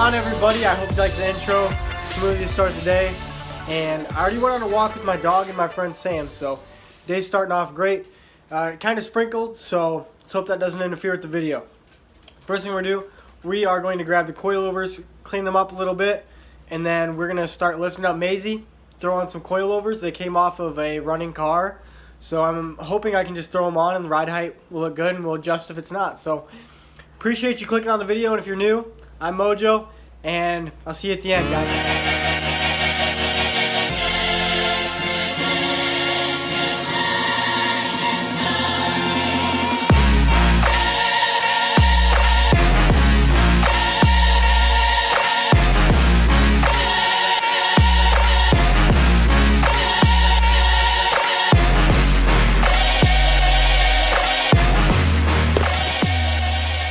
on, everybody? I hope you liked the intro. Smoothly to start the day. And I already went on a walk with my dog and my friend Sam, so day's starting off great. Kind of sprinkled, so let's hope that doesn't interfere with the video. First thing we're going to do, we are going to grab the coilovers, clean them up a little bit, and then we're going to start lifting up Maisie, throw on some coilovers. They came off of a running car, so I'm hoping I can just throw them on and the ride height will look good and we'll adjust if it's not. So appreciate you clicking on the video, and if you're new, I'm Mojo, and I'll see you at the end, guys.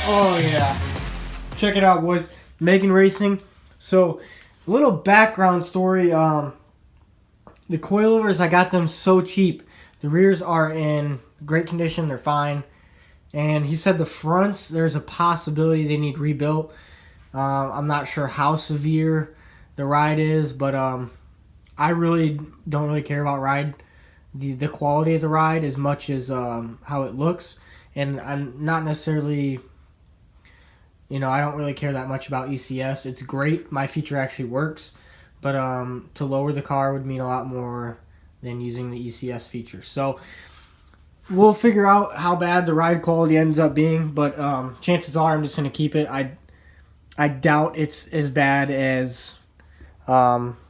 Oh yeah, check it out, boys. Megan Racing. So, a little background story. The coilovers, I got them so cheap. The rears are in great condition, they're fine. And he said the fronts, there's a possibility they need rebuilt. I'm not sure how severe the ride is, but I really don't really care about the quality of the ride as much as how it looks. And I'm not necessarily, I don't really care that much about ECS. It's great. My feature actually works. But to lower the car would mean a lot more than using the ECS feature. So we'll figure out how bad the ride quality ends up being. But chances are I'm just going to keep it. I doubt it's as bad as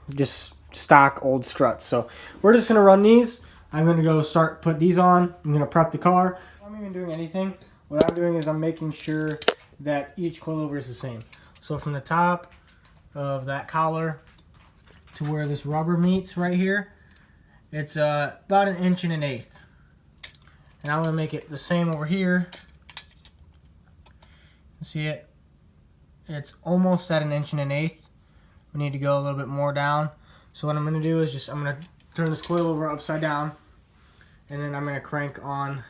just stock old struts. So we're just going to run these. I'm going to go put these on. I'm going to prep the car. I'm not even doing anything. What I'm doing is I'm making sure that each coilover is the same. So from the top of that collar to where this rubber meets right here, it's about 1 1/8 inches. And I'm going to make it the same over here. See it? It's almost at 1 1/8 inches. We need to go a little bit more down. So what I'm going to do is I'm going to turn this coilover upside down, and then I'm going to crank on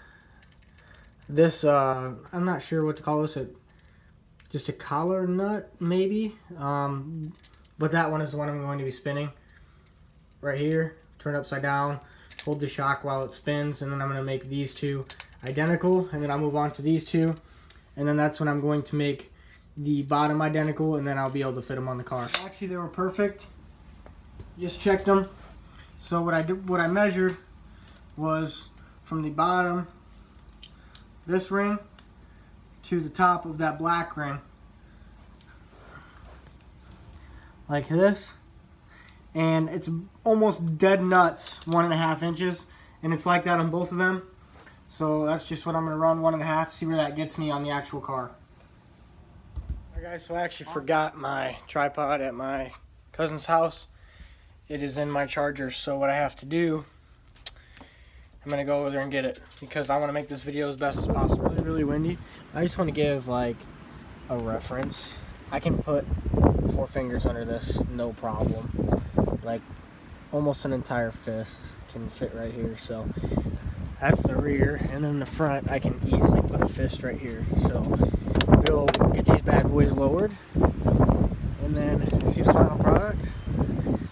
this, I'm not sure what to call this, just a collar nut maybe, but that one is the one I'm going to be spinning right here. Turn it upside down, hold the shock while it spins, and then I'm going to make these two identical, and then I'll move on to these two, and then that's when I'm going to make the bottom identical, and then I'll be able to fit them on the car. Actually, they were perfect. Just checked them. So what I measured was from the bottom, this ring, to the top of that black ring, like this, and it's almost dead nuts 1.5 inches, and it's like that on both of them. So that's just what I'm going to run, 1.5, see where that gets me on the actual car. Alright guys, so I actually forgot my tripod at my cousin's house. It is in my charger, so what I have to do, I'm going to go over there and get it because I want to make this video as best as possible. It's really windy. I just want to give like a reference. I can put 4 fingers under this, no problem. Like almost an entire fist can fit right here. So that's the rear, and then the front I can easily put a fist right here. So we'll get these bad boys lowered and then see the final product.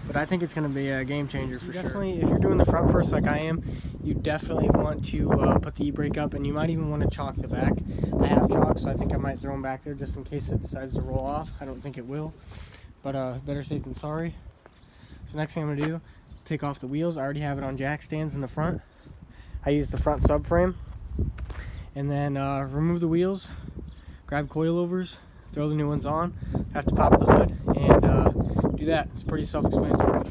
But I think it's going to be a game changer for sure. Definitely, if you're doing the front first like I am, you definitely want to put the e-brake up, and you might even want to chalk the back. I have chalk, so I think I might throw them back there just in case it decides to roll off. I don't think it will, but better safe than sorry. So next thing I'm going to do, take off the wheels. I already have it on jack stands in the front. I use the front subframe, and then remove the wheels, grab coilovers, throw the new ones on. Have to pop the hood and do that. It's pretty self-explanatory.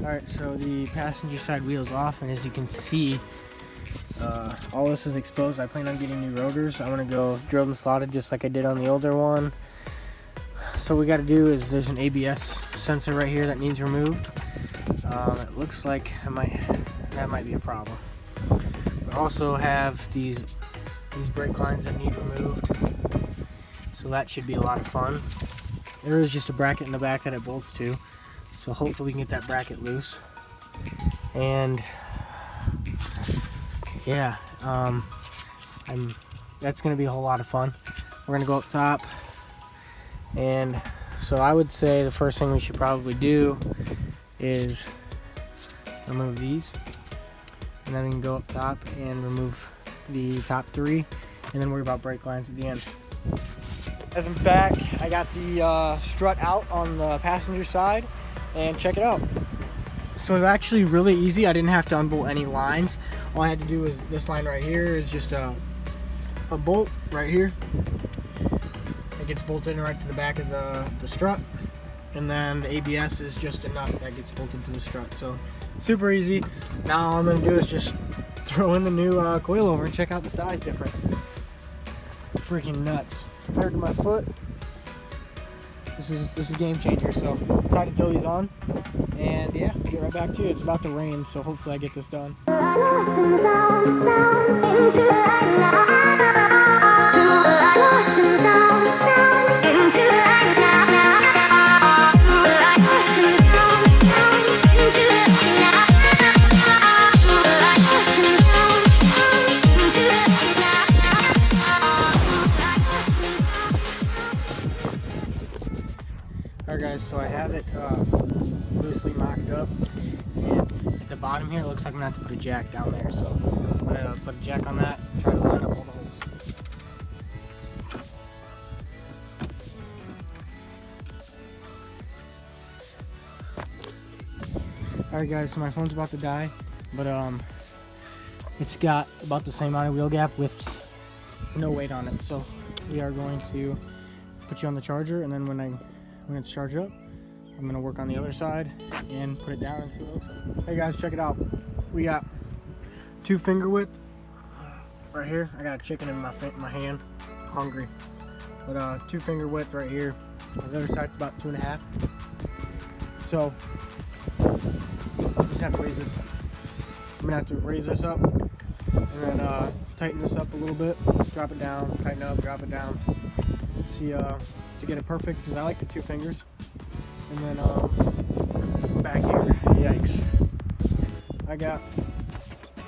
Alright, so the passenger side wheel's off, and as you can see, all this is exposed. I plan on getting new rotors. I'm going to go drilled and slotted just like I did on the older one. So what we got to do is there's an ABS sensor right here that needs removed. It looks like that might be a problem. We also have these brake lines that need removed. So that should be a lot of fun. there is just a bracket in the back that it bolts to. So hopefully we can get that bracket loose. And yeah, that's gonna be a whole lot of fun. We're gonna go up top, and so I would say the first thing we should probably do is remove these, and then we can go up top and remove the top 3, and then worry about brake lines at the end. As I'm back, I got the strut out on the passenger side, and check it out. So it's actually really easy. I didn't have to unbolt any lines. All I had to do was this line right here is just a bolt right here. It gets bolted in right to the back of the strut, and then the ABS is just a nut that gets bolted to the strut. So super easy. Now all I'm gonna do is just throw in the new coilover and check out the size difference. Freaking nuts compared to my foot. This is game changer. So decided to throw these on, and yeah, get right back to you. It's about to rain, so hopefully I get this done. Alright guys, so I have it loosely mocked up, and at the bottom here it looks like I'm going to have to put a jack down there, so I'm going to put a jack on that and try to line up all the holes. Alright guys, so my phone's about to die, but it's got about the same amount of wheel gap with no weight on it, so we are going to put you on the charger, and then when it's charged up, I'm going to work on the other side and put it down and see what it looks like. Hey guys, check it out. We got 2 finger width right here. I got a chicken in my hand, hungry. But 2 finger width right here. On the other side's about 2.5. So just have to raise this. I'm gonna have to raise this up and then tighten this up a little bit, drop it down, tighten up, drop it down. See to get it perfect, because I like the 2 fingers. And then back here, yikes, I got a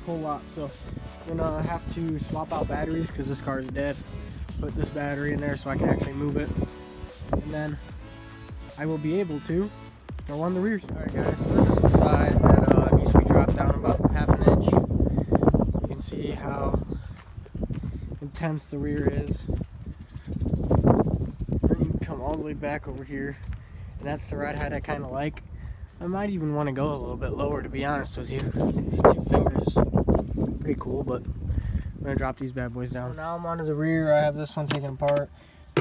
whole lot, so I'm gonna have to swap out batteries because this car is dead. Put this battery in there so I can actually move it, and then I will be able to go on the rear. Alright guys, so this is the side that needs to be dropped down about 1/2 inch. You can see how intense the rear is. All the way back over here, and that's the ride height I kind of like. I might even want to go a little bit lower, to be honest with you. These 2 fingers, pretty cool, but I'm gonna drop these bad boys down. So now I'm onto the rear. I have this one taken apart.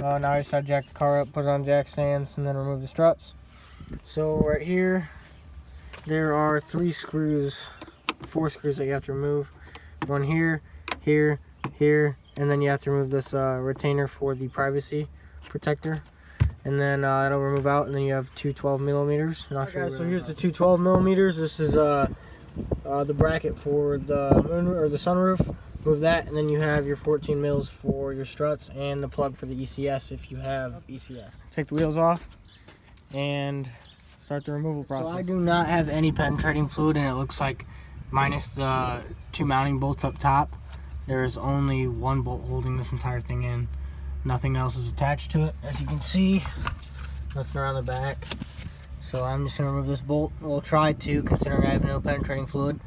Now I just had to jack the car up, put it on jack stands, and then remove the struts. So right here, there are 4 screws that you have to remove. One here, here, here, and then you have to remove this retainer for the privacy protector. And then that'll remove out, and then you have 2 12 millimeters. And I'll show you. So here's the 2 12 millimeters. This is the bracket for the moon or the sunroof. Move that, and then you have your 14 mils for your struts and the plug for the ECS if you have ECS. Take the wheels off and start the removal process. So I do not have any penetrating fluid, and it looks like minus the 2 mounting bolts up top, there is only 1 bolt holding this entire thing in. Nothing else is attached to it, as you can see. Nothing around the back. So I'm just gonna remove this bolt. We'll try to, considering I have no penetrating fluid,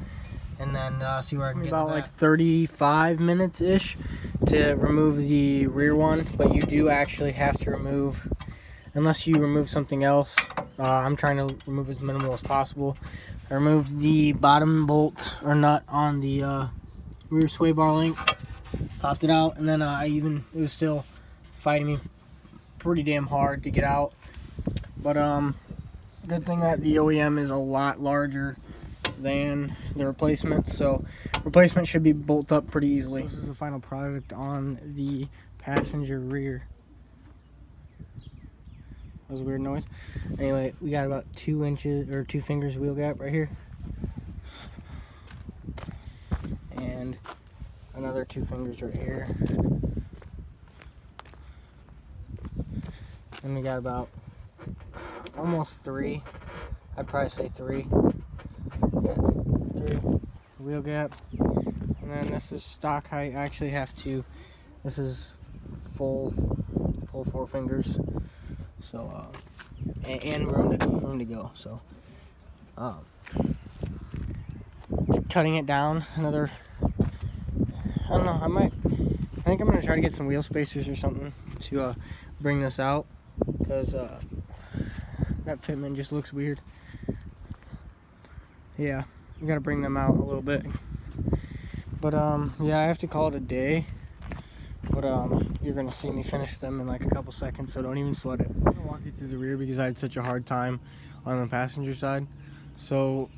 and then see where I can get about like 35 minutes ish to remove the rear one. But you do actually have to remove, unless you remove something else. I'm trying to remove as minimal as possible. I removed the bottom bolt or nut on the rear sway bar link, popped it out, and then it was still fighting me pretty damn hard to get out. But good thing that the OEM is a lot larger than the replacement, so replacement should be bolted up pretty easily. So this is the final product on the passenger rear. That was a weird noise. Anyway, we got about 2 inches or 2 fingers wheel gap right here, and another 2 fingers right here. And we got about almost 3. I'd probably say 3. Yeah, 3. Wheel gap. And then this is stock height. I actually have to, this is full 4 fingers. So, and room to go. So, cutting it down another, I don't know, I think I'm going to try to get some wheel spacers or something to bring this out, because that fitment just looks weird. Yeah, we got to bring them out a little bit. But yeah, I have to call it a day. But you're going to see me finish them in like a couple seconds, so don't even sweat it. I'm going to walk you through the rear because I had such a hard time on the passenger side. So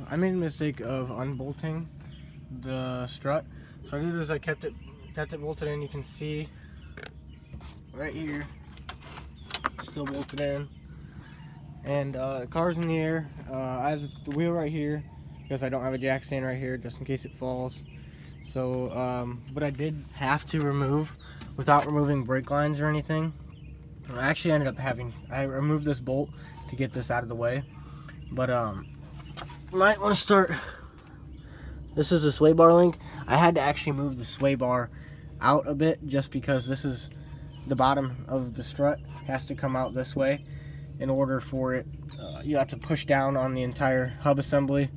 I made a mistake of unbolting the strut. So what I did was I kept it bolted in. You can see right here, still bolted in. And the car's in the air. I have the wheel right here because I don't have a jack stand right here just in case it falls. So, but I did have to remove, without removing brake lines or anything. I actually ended up I removed this bolt to get this out of the way. But you might want to start, this is a sway bar link. I had to actually move the sway bar out a bit just because this is the bottom of the strut. It has to come out this way in order for it. You have to push down on the entire hub assembly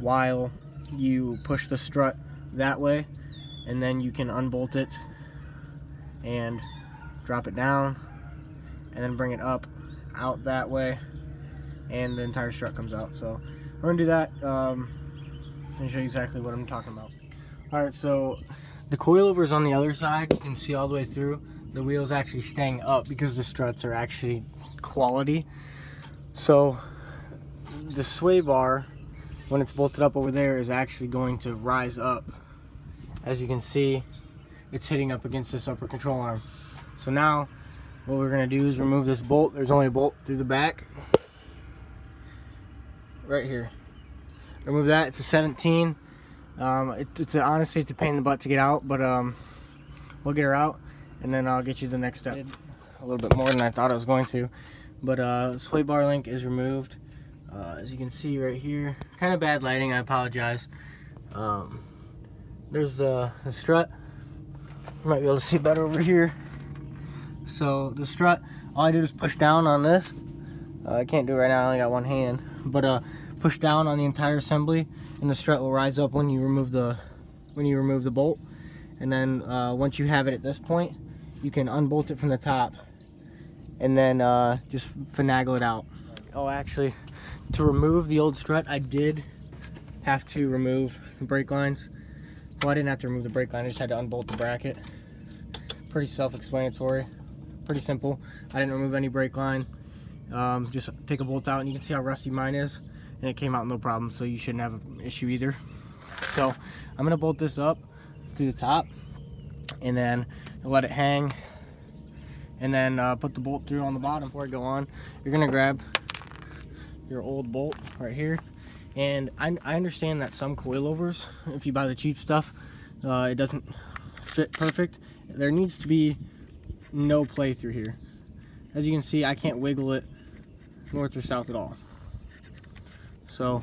while you push the strut that way, and then you can unbolt it and drop it down and then bring it up out that way, and the entire strut comes out. So we're gonna do that and show you exactly what I'm talking about. Alright, so the coilover is on the other side. You can see all the way through. The wheel's actually staying up because the struts are actually quality. So the sway bar, when it's bolted up over there, is actually going to rise up. As you can see, it's hitting up against this upper control arm. So now what we're going to do is remove this bolt. There's only a bolt through the back right here. Remove that. It's a 17. Honestly, it's a pain in the butt to get out, but we'll get her out and then I'll get you the next step. A little bit more than I thought I was going to, but sway bar link is removed. As you can see right here, kind of bad lighting, I apologize. There's the strut. You might be able to see better over here. So the strut, all I did was push down on this. I can't do it right now, I only got one hand, but push down on the entire assembly and the strut will rise up when you remove the bolt. And then once you have it at this point, you can unbolt it from the top and then just finagle it out. Oh, actually, to remove the old strut, I did have to remove the brake lines. Well, I didn't have to remove the brake line, I just had to unbolt the bracket. Pretty self-explanatory, pretty simple. I didn't remove any brake line. Just take a bolt out and you can see how rusty mine is, and it came out no problem, so you shouldn't have an issue either. So I'm gonna bolt this up through the top and then let it hang, and then put the bolt through on the bottom. Before I go on, you're gonna grab your old bolt right here, and I understand that some coilovers, if you buy the cheap stuff, it doesn't fit perfect. There needs to be no play through here. As you can see, I can't wiggle it north or south at all. So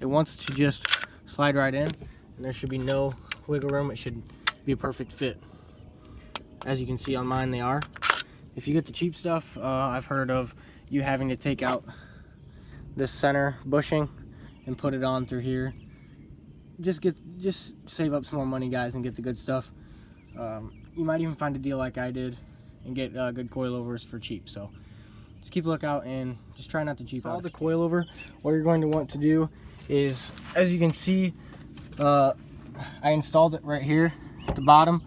it wants to just slide right in, and there should be no wiggle room. It should be a perfect fit. As you can see on mine, they are. If you get the cheap stuff, I've heard of you having to take out this center bushing and put it on through here. Just save up some more money, guys, and get the good stuff. You might even find a deal like I did and get good coilovers for cheap. So just keep a lookout and just try not to cheap out. The coilover, what you're going to want to do is, as you can see, I installed it right here at the bottom.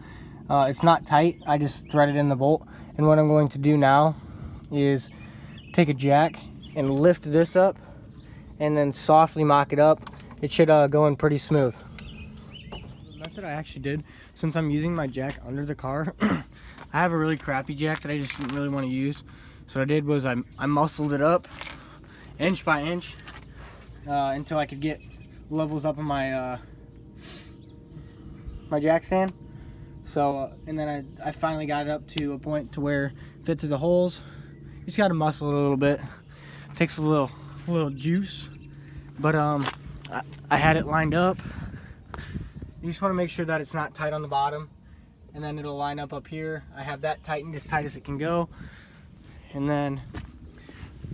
It's not tight, I just threaded in the bolt. And what I'm going to do now is take a jack and lift this up and then softly mock it up. It should go in pretty smooth. The method I actually did, since I'm using my jack under the car, I have a really crappy jack that I just didn't really want to use. So what I did was I muscled it up inch by inch until I could get levels up in my my jack stand. So and then I finally got it up to a point to where it fit through the holes. You just gotta muscle it a little bit. Takes a little juice, but I had it lined up. You just want to make sure that it's not tight on the bottom, and then it'll line up here. I have that tightened as tight as it can go, and then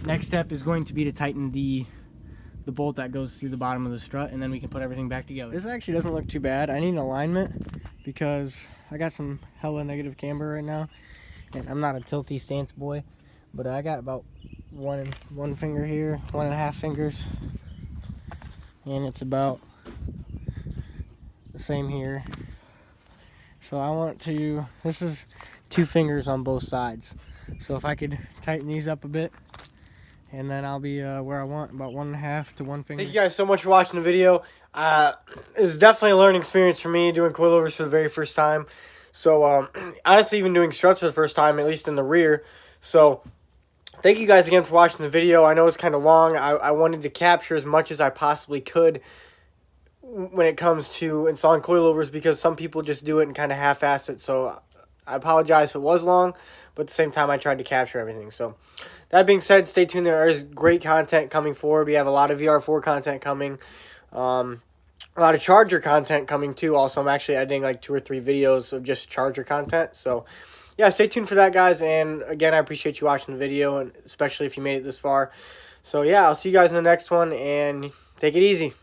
next step is going to be to tighten the bolt that goes through the bottom of the strut, and then we can put everything back together. This actually doesn't look too bad. I need an alignment because I got some hella negative camber right now, and I'm not a tilty stance boy, but I got about one finger here, 1.5 fingers, and it's about the same here. So I want to, this is 2 fingers on both sides. So if I could tighten these up a bit, and then I'll be where I want, about 1.5 to 1 finger. Thank you guys so much for watching the video. It was definitely a learning experience for me doing coilovers for the very first time. So honestly, even doing struts for the first time, at least in the rear. So thank you guys again for watching the video. I know it's kind of long. I wanted to capture as much as I possibly could when it comes to installing coilovers, because some people just do it and kind of half-ass it. So I apologize if it was long, but at the same time I tried to capture everything. So that being said, stay tuned. There is great content coming forward. We have a lot of VR4 content coming, a lot of charger content coming too. Also, I'm actually editing like 2 or 3 videos of just charger content. So yeah, stay tuned for that, guys. And again, I appreciate you watching the video, and especially if you made it this far. So yeah, I'll see you guys in the next one, and take it easy.